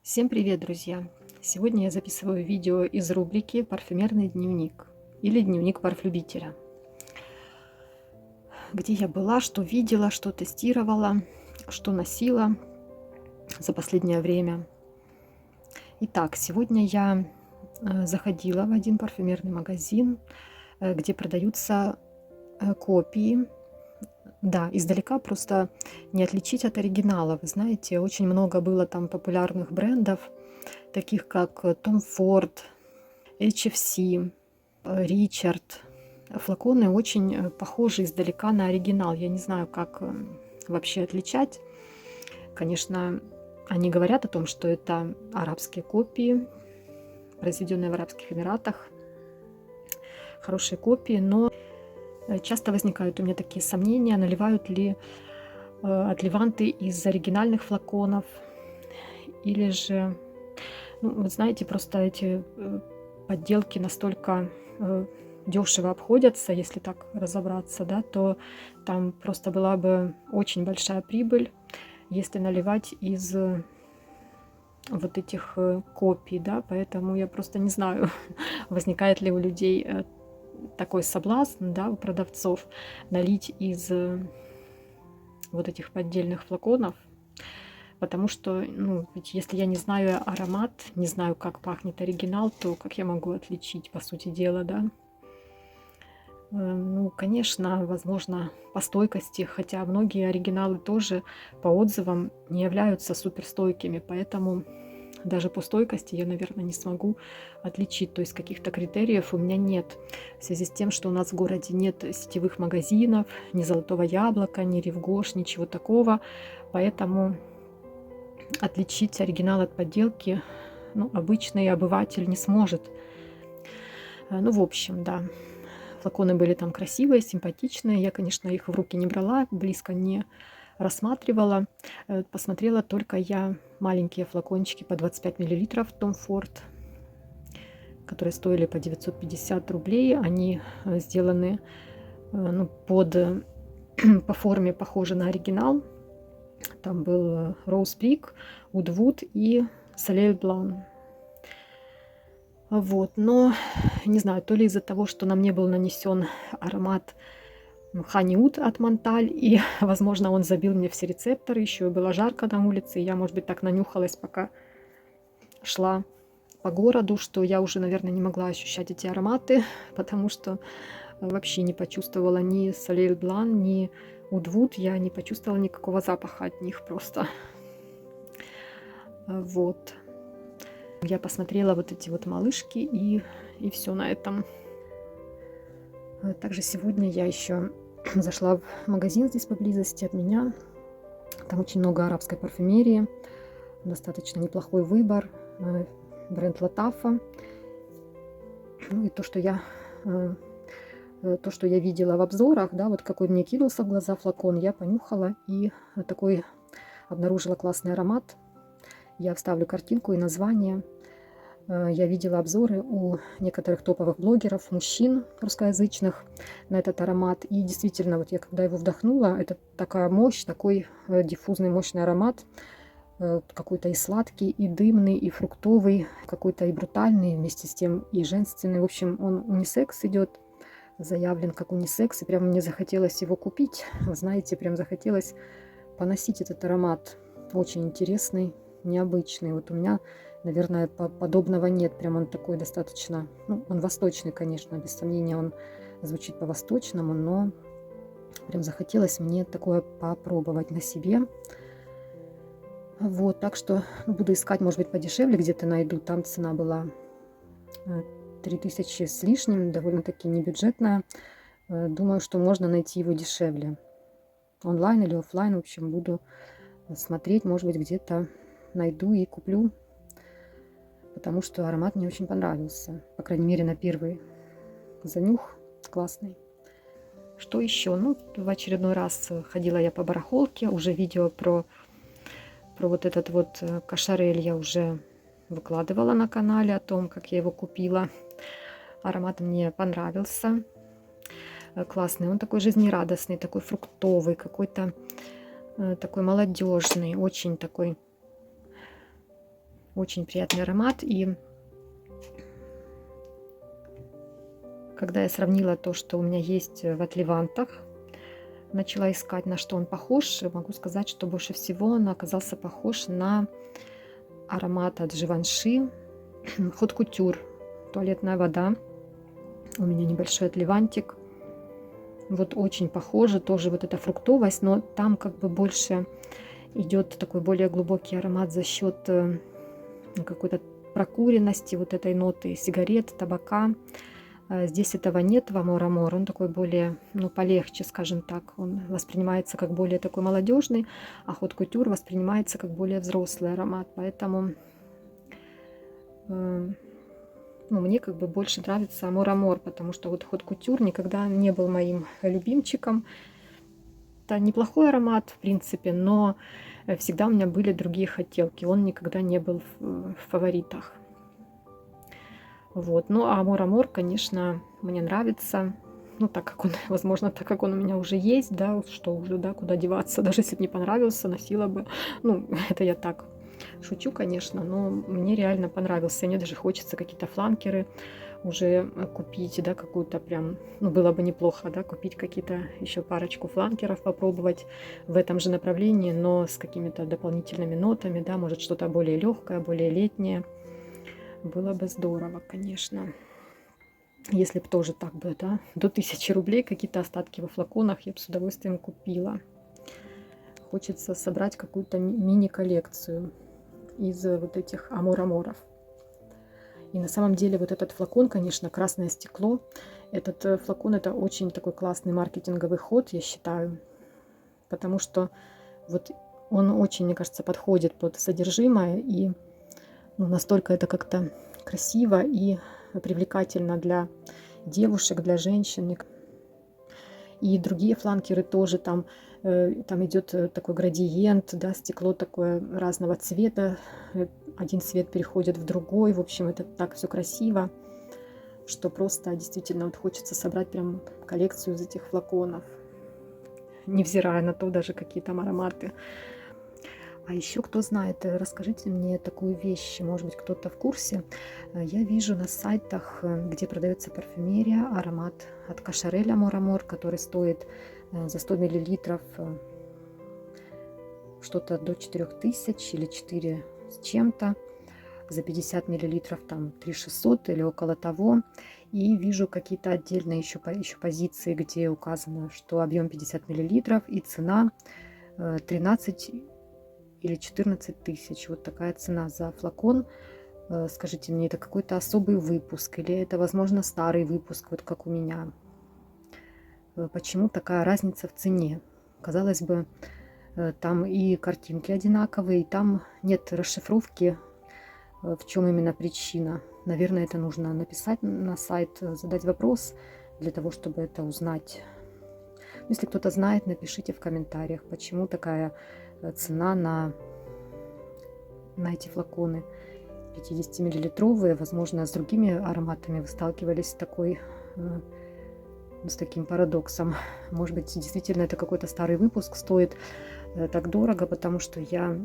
Всем привет, друзья! Сегодня я записываю видео из рубрики «Парфюмерный дневник» или «Дневник парфлюбителя», где я была, что видела, что тестировала, что носила за последнее время. Итак, сегодня я заходила в один парфюмерный магазин, где продаются копии. Да, издалека просто не отличить от оригинала. Вы знаете, очень много было там популярных брендов, таких как Tom Ford, HFC, Ричард. Флаконы очень похожи издалека на оригинал. Я не знаю, как вообще отличать. Конечно, они говорят о том, что это арабские копии, произведенные в Арабских Эмиратах. Хорошие копии, но часто возникают у меня такие сомнения, наливают ли отливанты из оригинальных флаконов, или же, ну, вы знаете, просто эти подделки настолько дешево обходятся, если так разобраться, да, то там просто была бы очень большая прибыль, если наливать из вот этих копий, да, поэтому я просто не знаю, возникает ли у людей такой соблазн, да, у продавцов налить из вот этих поддельных флаконов, потому что, ну, ведь если я не знаю аромат, не знаю, как пахнет оригинал, то как я могу отличить, по сути дела, да? Ну, конечно, возможно, по стойкости, хотя многие оригиналы тоже по отзывам не являются суперстойкими, поэтому даже по стойкости я, наверное, не смогу отличить. То есть каких-то критериев у меня нет. В связи с тем, что у нас в городе нет сетевых магазинов, ни Золотого Яблока, ни Ревгош, ничего такого. Поэтому отличить оригинал от подделки, ну, обычный обыватель не сможет. Ну, в общем, да. Флаконы были там красивые, симпатичные. Я, конечно, их в руки не брала, близко не рассматривала. Посмотрела только я маленькие флакончики по 25 миллилитров Tom Ford, которые стоили по 950 рублей. Они сделаны ну, по форме похожи на оригинал. Там был Rose Brick, Woodwood и Soleil Blanc. Вот, но не знаю, то ли из-за того, что на мне был нанесен аромат Honeywood от Монталь, и, возможно, он забил мне все рецепторы, еще и было жарко на улице, и я, может быть, так нанюхалась, пока шла по городу, что я уже, наверное, не могла ощущать эти ароматы, потому что вообще не почувствовала ни Soleil Blanc, ни Woodwood, я не почувствовала никакого запаха от них просто. Вот. Я посмотрела вот эти вот малышки, и все на этом. Также сегодня я еще зашла в магазин здесь поблизости от меня. Там очень много арабской парфюмерии, достаточно неплохой выбор. Бренд Латафа. Ну и то, что я видела в обзорах, да, вот какой мне кинулся в глаза флакон, я понюхала и такой обнаружила классный аромат. Я вставлю картинку и название. Я видела обзоры у некоторых топовых блогеров, мужчин русскоязычных на этот аромат. И действительно, вот я когда его вдохнула, это такая мощь, такой диффузный мощный аромат. Какой-то и сладкий, и дымный, и фруктовый, какой-то и брутальный, вместе с тем и женственный. В общем, он унисекс идет, заявлен как унисекс. И прям мне захотелось его купить. Вы знаете, прям захотелось поносить этот аромат. Очень интересный, необычный. Вот у меня, наверное, подобного нет. Прям он такой достаточно, ну, он восточный, конечно, без сомнения, он звучит по-восточному, но прям захотелось мне такое попробовать на себе. Вот, так что буду искать, может быть, подешевле где-то найду. Там цена была 3000 с лишним, довольно-таки небюджетная. Думаю, что можно найти его дешевле. Онлайн или офлайн, в общем, буду смотреть, может быть, где-то найду и куплю, потому что аромат мне очень понравился. По крайней мере, на первый занюх классный. Что еще? Ну, в очередной раз ходила я по барахолке, уже видео про вот этот вот кошарель я уже выкладывала на канале, о том, как я его купила. Аромат мне понравился. Классный. Он такой жизнерадостный, такой фруктовый, какой-то такой молодежный, очень такой Очень приятный аромат. И когда я сравнила то, что у меня есть в Отливантах, начала искать, на что он похож, могу сказать, что больше всего он оказался похож на аромат от Живанши Haute Couture. Туалетная вода. У меня небольшой отливантик. Вот очень похоже, тоже вот эта фруктовость, но там как бы больше идет такой более глубокий аромат за счет какой-то прокуренности, вот этой ноты сигарет, табака. Здесь этого нет в Amor Amor, он такой более, ну, полегче, скажем так. Он воспринимается как более такой молодежный, а Haute Couture воспринимается как более взрослый аромат. Поэтому ну, мне как бы больше нравится Amor Amor, потому что вот Haute Couture никогда не был моим любимчиком. Это неплохой аромат, в принципе, но всегда у меня были другие хотелки. Он никогда не был в фаворитах. Вот. Ну, а Amor Amor, конечно, мне нравится. Ну, так как он, возможно, так как он у меня уже есть, да, что уже, да, куда деваться. Даже если бы не понравился, носила бы. Ну, это я так шучу, конечно, но мне реально понравился. Мне даже хочется какие-то фланкеры уже купить, да, какую-то прям, ну, было бы неплохо, да, купить какие-то еще парочку фланкеров, попробовать в этом же направлении, но с какими-то дополнительными нотами, да, может что-то более легкое, более летнее. Было бы здорово, конечно. Если бы тоже так бы, да, до 1000 рублей какие-то остатки во флаконах я бы с удовольствием купила. Хочется собрать какую-то мини-коллекцию из вот этих Амор-Аморов. И на самом деле вот этот флакон, конечно, красное стекло. Этот флакон — это очень такой классный маркетинговый ход, я считаю. Потому что вот он очень, мне кажется, подходит под содержимое. И ну, настолько это как-то красиво и привлекательно для девушек, для женщин. И другие фланкеры тоже там идет такой градиент, да, стекло такое разного цвета. Один цвет переходит в другой. В общем, это так все красиво, что просто действительно вот хочется собрать прям коллекцию из этих флаконов, невзирая на то даже какие там ароматы. А еще, кто знает, расскажите мне такую вещь, может быть, кто-то в курсе. Я вижу на сайтах, где продается парфюмерия, аромат от Cacharel Amor Amor, который стоит за 100 мл что-то до 4000 или 4 с чем-то. За 50 мл там 3600 или около того. И вижу какие-то отдельные еще позиции, где указано, что объем 50 мл и цена 13 или 14 тысяч. Вот такая цена за флакон. Скажите мне, это какой-то особый выпуск или это, возможно, старый выпуск, вот как у меня? Почему такая разница в цене? Казалось бы, там и картинки одинаковые, и там нет расшифровки, в чем именно причина. Наверное, это нужно написать на сайт, задать вопрос для того, чтобы это узнать. Если кто-то знает, напишите в комментариях, почему такая цена на эти флаконы 50-миллилитровые. Возможно, с другими ароматами вы сталкивались с таким парадоксом. Может быть, действительно это какой-то старый выпуск, стоит так дорого, потому что я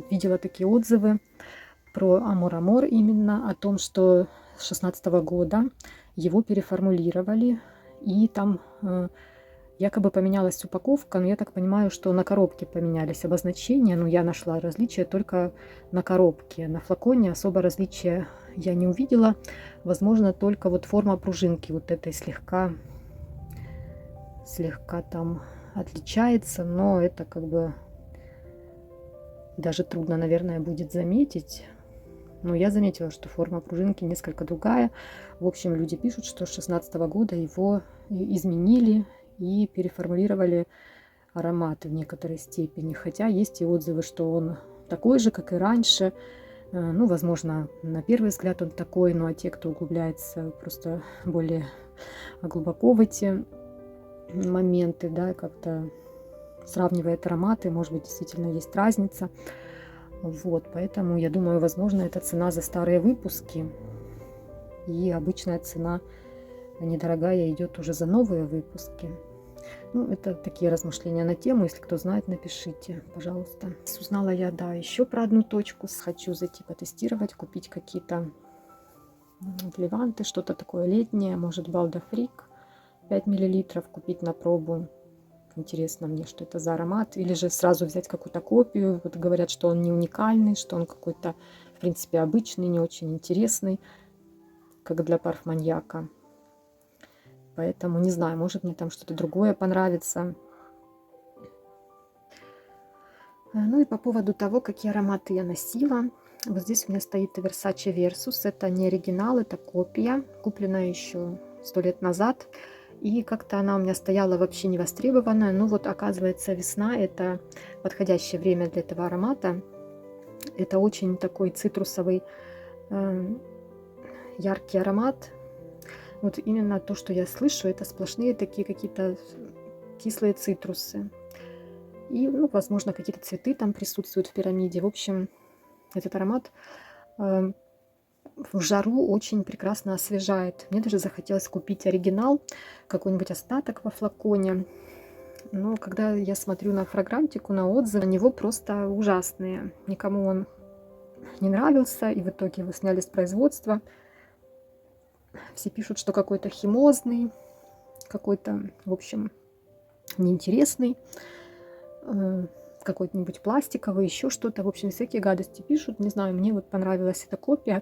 видела такие отзывы про Amor Amor именно о том, что с 2016 года его переформулировали, и там якобы поменялась упаковка, но я так понимаю, что на коробке поменялись обозначения, но я нашла различия только на коробке. На флаконе особо различия я не увидела. Возможно, только вот форма пружинки вот этой слегка там отличается, но это как бы даже трудно, наверное, будет заметить. Но я заметила, что форма пружинки несколько другая. В общем, люди пишут, что с 2016 года его изменили и переформулировали ароматы в некоторой степени. Хотя есть и отзывы, что он такой же, как и раньше. Ну, возможно, на первый взгляд он такой, ну а те, кто углубляется просто более глубоко в эти моменты, да, как-то сравнивает ароматы, может быть, действительно есть разница. Вот, поэтому я думаю, возможно, это цена за старые выпуски. И обычная цена недорогая идет уже за новые выпуски. Ну, это такие размышления на тему. Если кто знает, напишите, пожалуйста. Узнала я, да, еще про одну точку. Хочу зайти потестировать, купить какие-то леванты, что-то такое летнее. Может, Балдафрик 5 миллилитров купить на пробу. Интересно мне, что это за аромат. Или же сразу взять какую-то копию. Вот говорят, что он не уникальный, что он какой-то, в принципе, обычный, не очень интересный, как для парфманьяка. Поэтому не знаю, может мне там что-то другое понравится. Ну и по поводу того, какие ароматы я носила. Вот здесь у меня стоит Versace Versus. Это не оригинал, это копия, купленная еще 100 лет назад. И как-то она у меня стояла вообще не востребованная. Ну вот, оказывается, весна — это подходящее время для этого аромата. Это очень такой цитрусовый, яркий аромат. Вот именно то, что я слышу, это сплошные такие какие-то кислые цитрусы. И, ну, возможно, какие-то цветы там присутствуют в пирамиде. В общем, этот аромат в жару очень прекрасно освежает. Мне даже захотелось купить оригинал, какой-нибудь остаток во флаконе. Но когда я смотрю на фрагрантику, на отзывы, на него просто ужасные. Никому он не нравился, и в итоге его сняли с производства. Все пишут, что какой-то химозный, какой-то, в общем, неинтересный, какой-нибудь пластиковый, еще что-то. В общем, всякие гадости пишут. Не знаю, мне вот понравилась эта копия.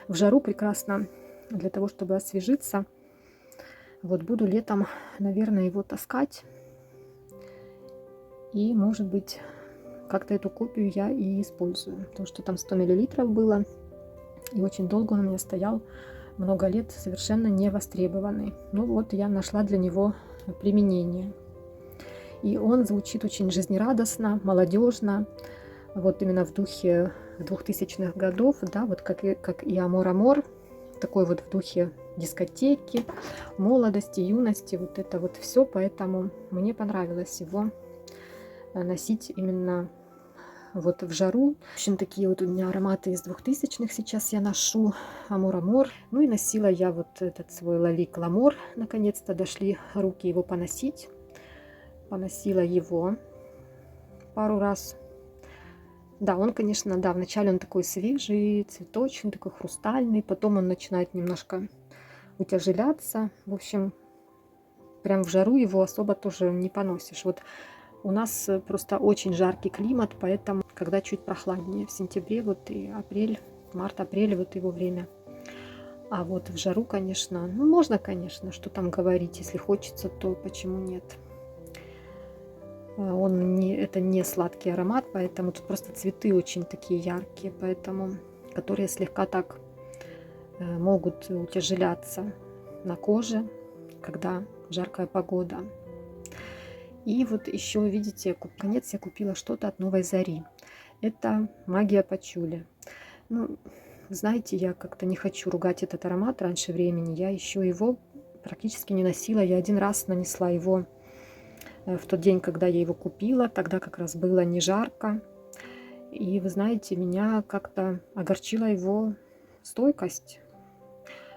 В жару прекрасно для того, чтобы освежиться. Вот буду летом, наверное, его таскать. И, может быть, как-то эту копию я и использую. Потому что там 100 мл было. И очень долго он у меня стоял. Много лет совершенно не востребованный. Ну вот я нашла для него применение. И он звучит очень жизнерадостно, молодежно, вот именно в духе 2000-х годов, да, вот как и Амор Амор, такой вот в духе дискотеки, молодости, юности, вот это вот все, поэтому мне понравилось его носить именно вот в жару. В общем, такие вот у меня ароматы из 2000-х сейчас я ношу, Амор Амор. Ну и носила я вот этот свой Лалик Ламор, наконец-то дошли руки его поносить. Поносила его пару раз. Да, он, конечно, да, вначале он такой свежий, цветочный, такой хрустальный. Потом он начинает немножко утяжеляться. В общем, прям в жару его особо тоже не поносишь. Вот у нас просто очень жаркий климат, поэтому, когда чуть прохладнее, в сентябре, вот и апрель, март-апрель, вот его время. А вот в жару, конечно, ну, можно, конечно, что там говорить, если хочется, то почему нет. Это не сладкий аромат, поэтому тут просто цветы очень такие яркие, поэтому, которые слегка так могут утяжеляться на коже, когда жаркая погода. И вот еще, видите, конец я купила что-то от Новой Зари. Это Магия Пачули. Ну, знаете, я как-то не хочу ругать этот аромат раньше времени. Я еще его практически не носила. Я один раз нанесла его в тот день, когда я его купила. Тогда как раз было не жарко. И вы знаете, меня как-то огорчила его стойкость.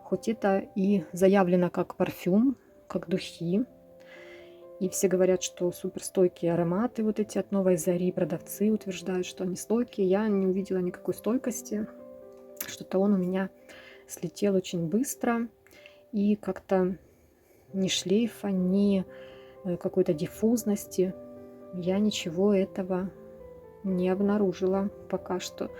Хоть это и заявлено как парфюм, как духи. И все говорят, что суперстойкие ароматы вот эти от Новой Зари. Продавцы утверждают, что они стойкие. Я не увидела никакой стойкости. Что-то он у меня слетел очень быстро. И как-то ни шлейфа, ни какой-то диффузности я ничего этого не обнаружила пока что.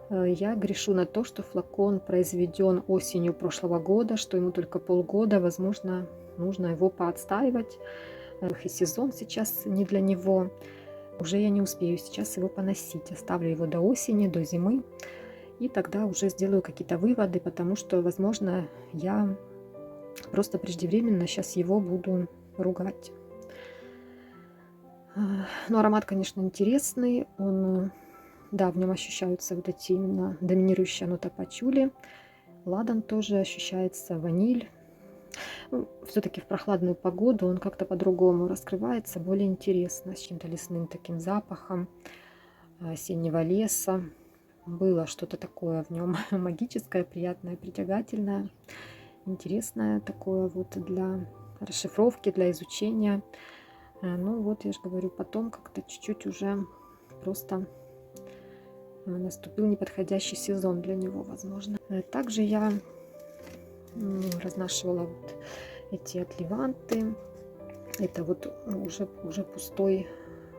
Я грешу на то, что флакон произведен осенью прошлого года, что ему только полгода. Возможно, нужно его поотстаивать. И сезон сейчас не для него. Уже я не успею сейчас его поносить. Оставлю его до осени, до зимы. И тогда уже сделаю какие-то выводы, потому что, возможно, я просто преждевременно сейчас его буду ругать. Но аромат, конечно, интересный. Он, да, в нем ощущаются вот эти именно доминирующая нота пачули. Ладан тоже ощущается, ваниль. Ну, все-таки в прохладную погоду он как-то по-другому раскрывается, более интересно, с чем-то лесным таким запахом осеннего леса. Было что-то такое в нем магическое, приятное, притягательное, интересное такое вот для расшифровки, для изучения. Ну вот, я же говорю, потом как-то чуть-чуть уже просто наступил неподходящий сезон для него, возможно. Также я разнашивала вот эти отливанты. Это вот уже пустой,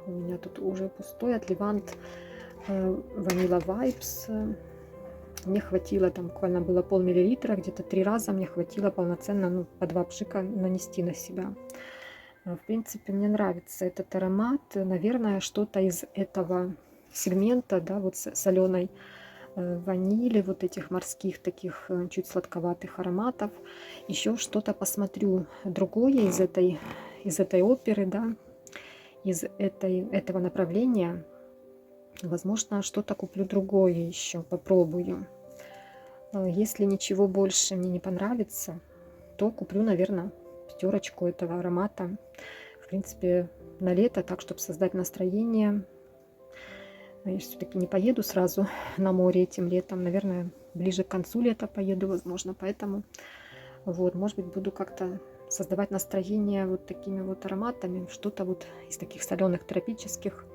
у меня тут уже пустой отливант Vanilla Vibes. Мне хватило, там буквально было пол-миллилитра, где-то 3 раза мне хватило полноценно, ну, по 2 пшика нанести на себя. В принципе, мне нравится этот аромат. Наверное, что-то из этого сегмента, да, вот соленой ванили, вот этих морских таких чуть сладковатых ароматов. Еще что-то посмотрю другое из этой оперы, да, из этого направления. Возможно, что-то куплю другое еще, попробую. Если ничего больше мне не понравится, то куплю, наверное, 5 этого аромата. В принципе, на лето, так, чтобы создать настроение. Я все-таки не поеду сразу на море этим летом. Наверное, ближе к концу лета поеду, возможно. Поэтому, вот, может быть, буду как-то создавать настроение вот такими вот ароматами. Что-то вот из таких соленых тропических.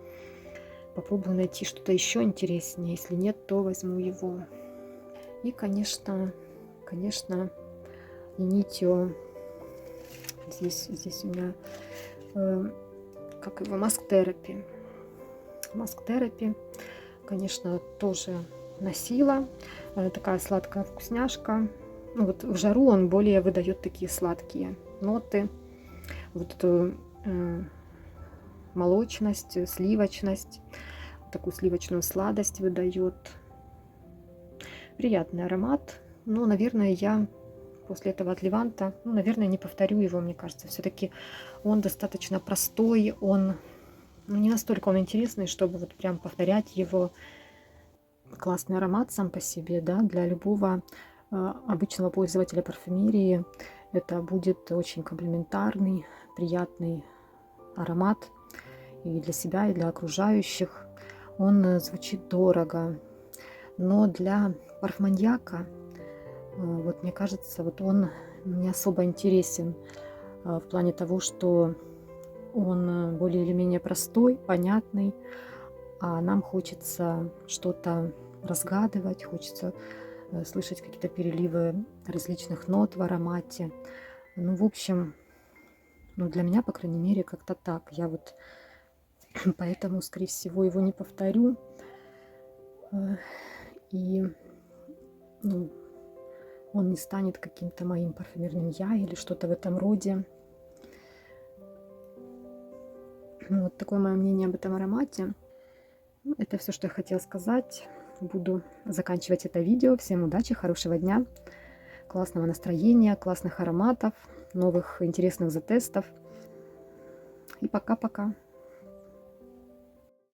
Попробую найти что-то еще интереснее. Если нет, то возьму его. И, конечно, Инитио. Здесь у меня, как его, Mask Therapy. Mask Therapy, конечно, тоже носила. Такая сладкая вкусняшка. Ну, вот в жару он более выдает такие сладкие ноты. Вот эту молочность, сливочность. Такую сливочную сладость выдает. Приятный аромат. Но, наверное, я после этого отливанта, ну, наверное, не повторю его, мне кажется. Все-таки он достаточно простой, он, ну, не настолько он интересный, чтобы вот прям повторять его. Классный аромат сам по себе, да, для любого обычного пользователя парфюмерии это будет очень комплементарный, приятный аромат и для себя, и для окружающих. Он звучит дорого, но для парфманьяка, вот мне кажется, вот он не особо интересен в плане того, что он более или менее простой, понятный, а нам хочется что-то разгадывать, хочется слышать какие-то переливы различных нот в аромате. Ну, в общем, ну, для меня, по крайней мере, как-то так. Я вот поэтому, скорее всего, его не повторю. И, ну, он не станет каким-то моим парфюмерным я или что-то в этом роде. Вот такое мое мнение об этом аромате. Это все, что я хотела сказать. Буду заканчивать это видео. Всем удачи, хорошего дня, классного настроения, классных ароматов, новых интересных затестов. И пока-пока.